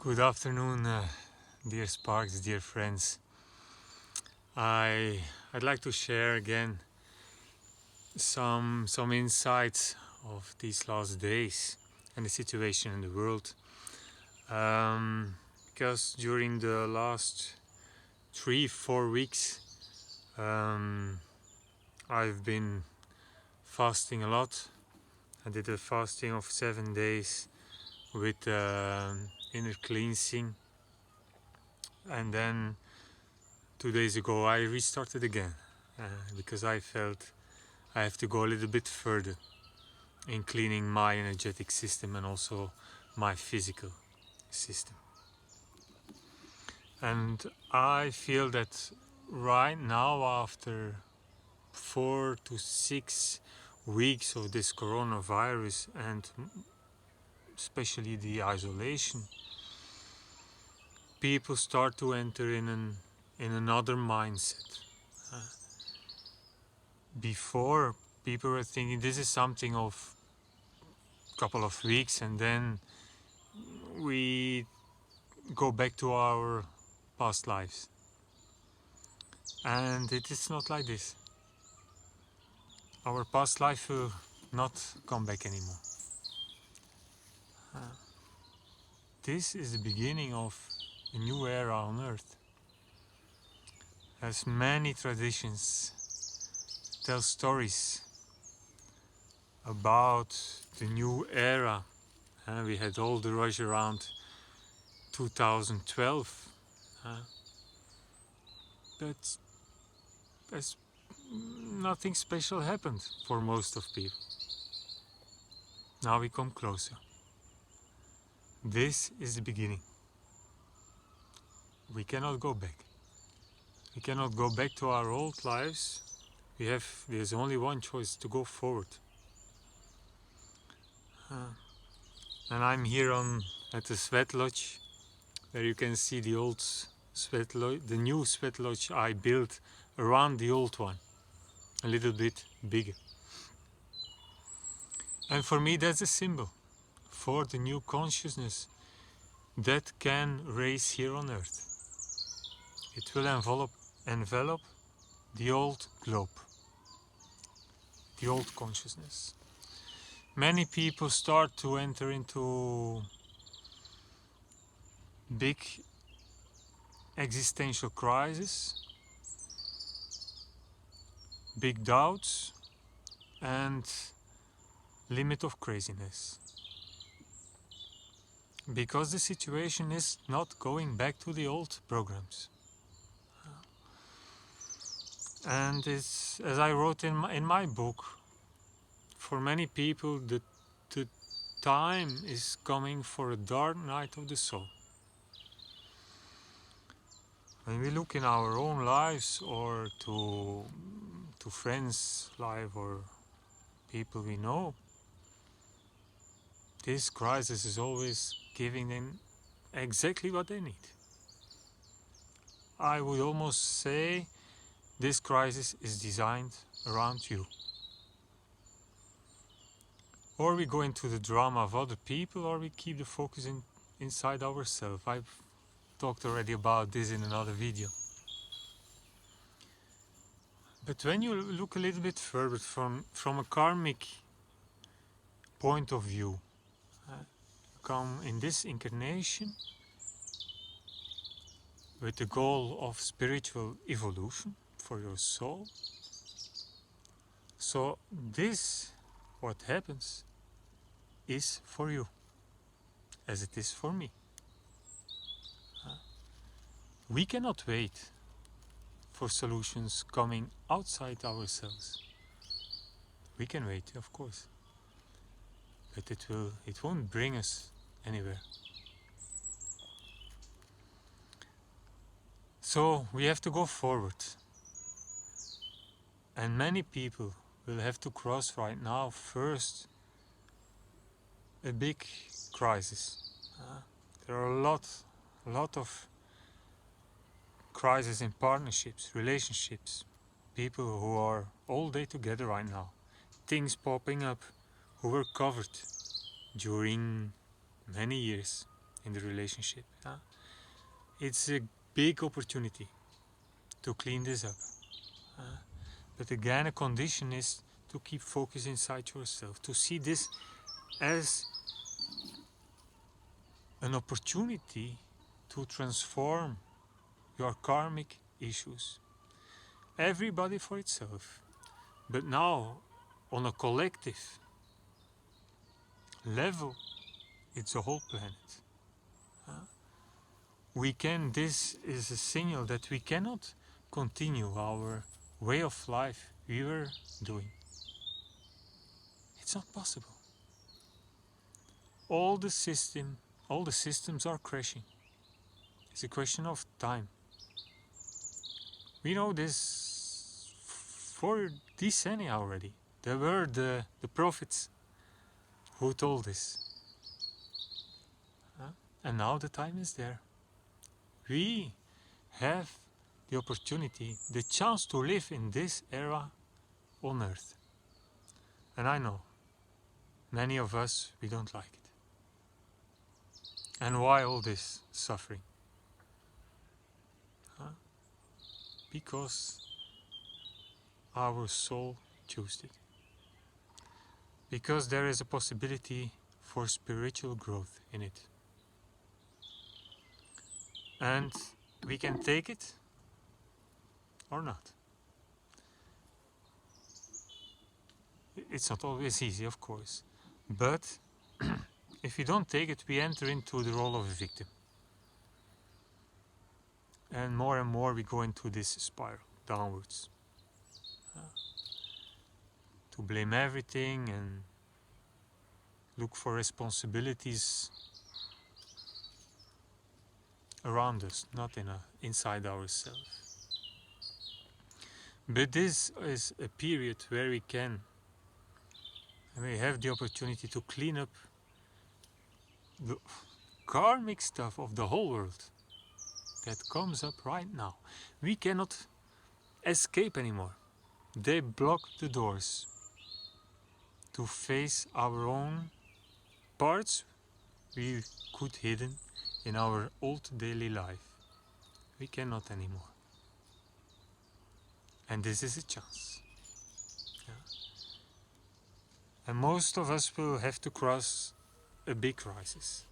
Good afternoon, dear Sparks, dear friends. I'd like to share again some insights of these last days and the situation in the world. Because during the last 3-4 weeks, I've been fasting a lot. I did a fasting of 7 days with inner cleansing, and then 2 days ago I restarted again because I felt I have to go a little bit further in cleaning my energetic system and also my physical system. And I feel that right now, after 4 to 6 weeks of this coronavirus and especially the isolation, people start to enter in another mindset. Before, people were thinking this is something of a couple of weeks and then we go back to our past lives. And it is not like this. Our past life will not come back anymore. This is the beginning of a new era on Earth. As many traditions tell stories about the new era. We had all the rush around 2012. But as nothing special happened for most of people. Now we come closer. This is the beginning. We cannot go back. We cannot go back to our old lives. There's only one choice: to go forward. And I'm here at the sweat lodge, where you can see the old sweat lodge, the new sweat lodge I built around the old one, a little bit bigger. And for me, that's a symbol for the new consciousness that can raise here on Earth. It will envelop the old globe, the old consciousness. Many people start to enter into big existential crisis, big doubts, and limit of craziness. Because the situation is not going back to the old programs. And it's, as I wrote in my book, for many people the time is coming for a dark night of the soul. When we look in our own lives or to friends' life or people we know, this crisis is always giving them exactly what they need. I would almost say this crisis is designed around you. Or we go into the drama of other people, or we keep the focus inside ourselves. I've talked already about this in another video. But when you look a little bit further from a karmic point of view, come in this incarnation with the goal of spiritual evolution for your soul. So this, what happens, is for you, as it is for me. We cannot wait for solutions coming outside ourselves. We can wait, of course, but it won't bring us anywhere. So we have to go forward. And many people will have to cross right now first a big crisis. There are a lot of crises in partnerships, relationships, people who are all day together right now, things popping up who were covered during many years in the relationship. It's a big opportunity to clean this up. But again, a condition is to keep focus inside yourself, to see this as an opportunity to transform your karmic issues. Everybody for itself, but now on a collective level, it's a whole planet. This is a signal that we cannot continue our way of life we were doing. It's not possible. All the systems are crashing. It's a question of time. We know this for decennia already. There were the prophets who told this. And now the time is there. We have the opportunity, the chance to live in this era on earth. And I know, many of us, we don't like it. And why all this suffering? Because our soul chose it. Because there is a possibility for spiritual growth in it. And we can take it or not. It's not always easy, of course. But if we don't take it, we enter into the role of a victim. And more we go into this spiral downwards. To blame everything and look for responsibilities around us, not inside ourselves. But this is a period where we have the opportunity to clean up the karmic stuff of the whole world that comes up right now. We cannot escape anymore. They block the doors to face our own parts we could hidden in our old daily life. We cannot anymore. And this is a chance. And most of us will have to cross a big crisis.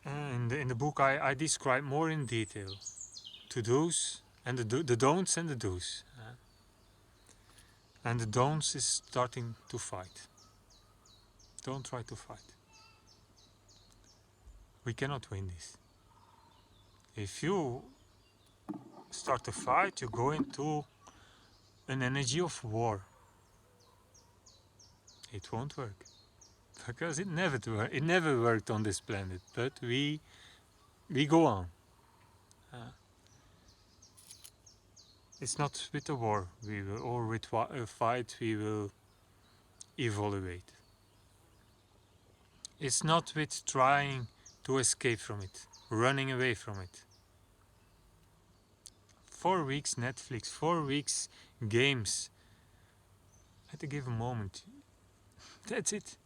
In the book I describe more in detail to do's and the don'ts and the do's. And the don'ts is starting to fight. Don't try to fight. We cannot win this. If you start to fight, you go into an energy of war. It won't work. Because it never worked on this planet. But we go on. It's not with a war or with a fight we will evaluate. It's not with trying to escape from it, running away from it. 4 weeks Netflix, 4 weeks games. At a given moment, that's it.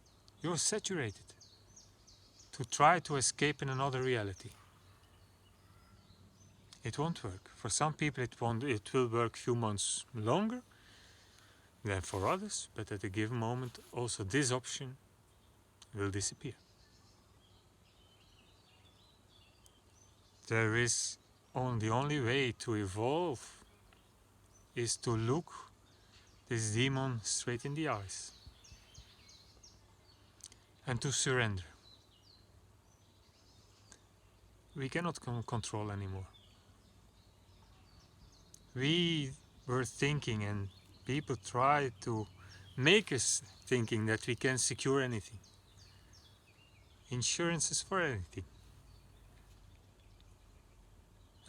You're saturated. To try to escape in another reality. It won't work. For some people it will work few months longer than for others, but at a given moment also this option will disappear. The only way to evolve is to look this demon straight in the eyes and to surrender. We cannot control anymore. We were thinking, and people try to make us thinking that we can secure anything. Insurance is for anything.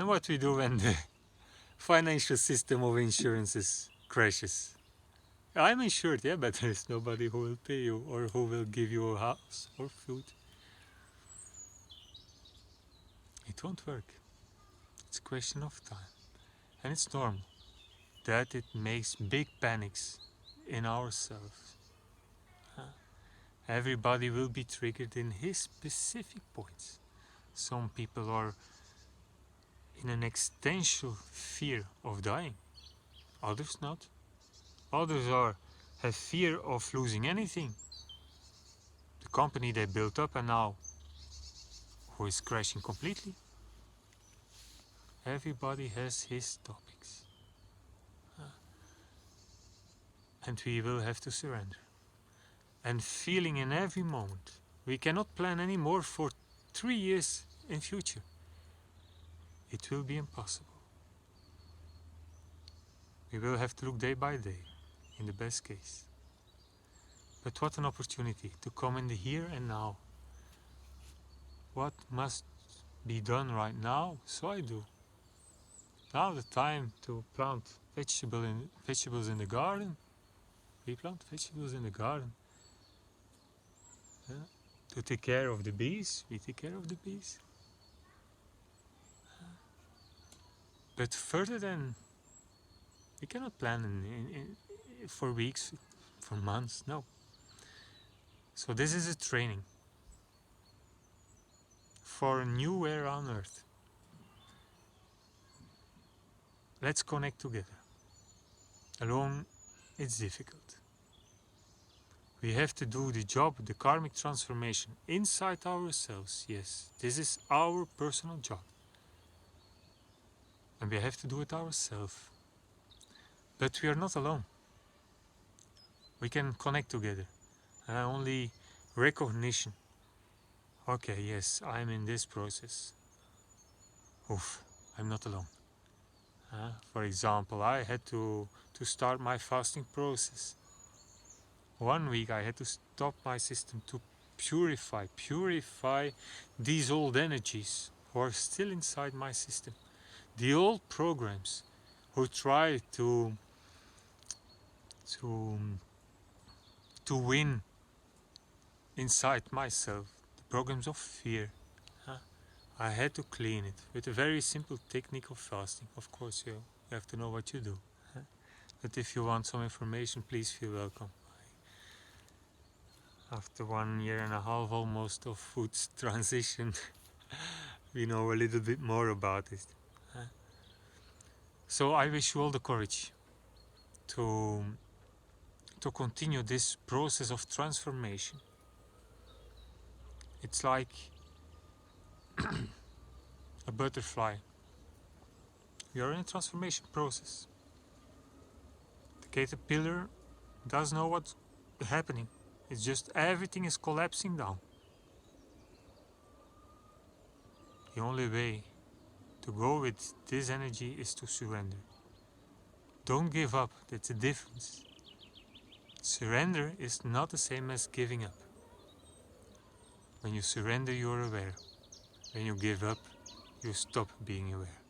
And what we do when the financial system of insurances crashes? I'm insured, yeah, but there's nobody who will pay you or who will give you a house or food. It won't work. It's a question of time. And it's normal that it makes big panics in ourselves. Everybody will be triggered in his specific points. Some people are in an existential fear of dying, others not. Others have fear of losing anything. The company they built up and now who is crashing completely. Everybody has his topics. And we will have to surrender. And feeling in every moment. We cannot plan anymore for 3 years in future. It will be impossible. We will have to look day by day, in the best case. But what an opportunity to come in the here and now. What must be done right now, so I do. Now the time to plant vegetables in the garden. We plant vegetables in the garden. Yeah. To take care of the bees, we take care of the bees. But further than, we cannot plan for weeks, for months, no. So this is a training for a new era on earth. Let's connect together. Alone, it's difficult. We have to do the job, the karmic transformation inside ourselves. Yes, this is our personal job. And we have to do it ourselves. But we are not alone. We can connect together. Only recognition. Okay, yes, I'm in this process. Oof, I'm not alone. For example, I had to start my fasting process. 1 week I had to stop my system to purify these old energies who are still inside my system. The old programs who try to win inside myself, the programs of fear. I had to clean it with a very simple technique of fasting. Of course, you have to know what you do. But if you want some information, please feel welcome. After 1.5 years almost of food transition, we know a little bit more about it. So I wish you all the courage to continue this process of transformation. It's like a butterfly. We are in a transformation process. The caterpillar doesn't know what's happening. It's just everything is collapsing down. The only way to go with this energy is to surrender. Don't give up, that's the difference. Surrender is not the same as giving up. When you surrender, you're aware. When you give up, you stop being aware.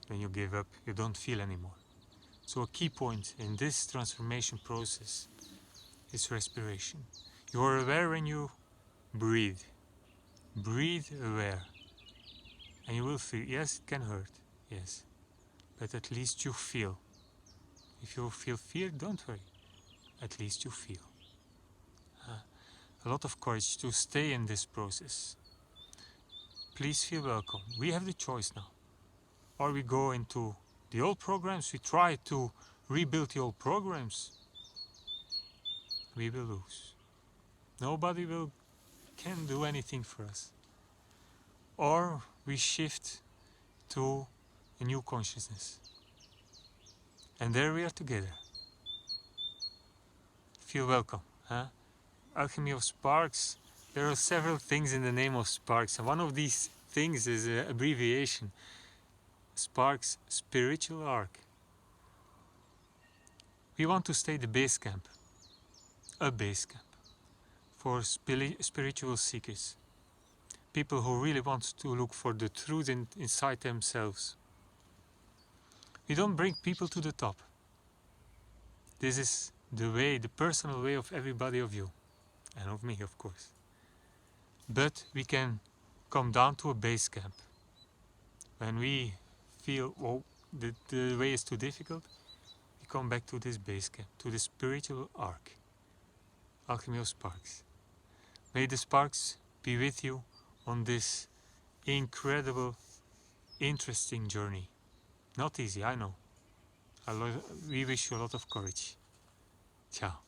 When you give up, you don't feel anymore. So a key point in this transformation process is respiration. You are aware when you breathe. Breathe aware. And you will feel, yes, it can hurt, yes. But at least you feel. If you feel fear, don't worry. At least you feel. A lot of courage to stay in this process. Please feel welcome. We have the choice now. Or we go into the old programs, we try to rebuild the old programs. We will lose. Nobody can do anything for us. Or we shift to a new consciousness. And there we are together. Feel welcome. Alchemy of Sparks. There are several things in the name of Sparks. And one of these things is an abbreviation. Sparks Spiritual Arc. We want to stay the base camp. A base camp. For spiritual seekers. People who really want to look for the truth inside themselves. We don't bring people to the top. This is the way, the personal way of everybody of you. And of me, of course. But we can come down to a base camp. When we feel, oh, the way is too difficult, we come back to this base camp, to the spiritual arc. Alchemy of Sparks. May the sparks be with you on this incredible, interesting journey. Not easy, I know. We wish you a lot of courage. Ciao.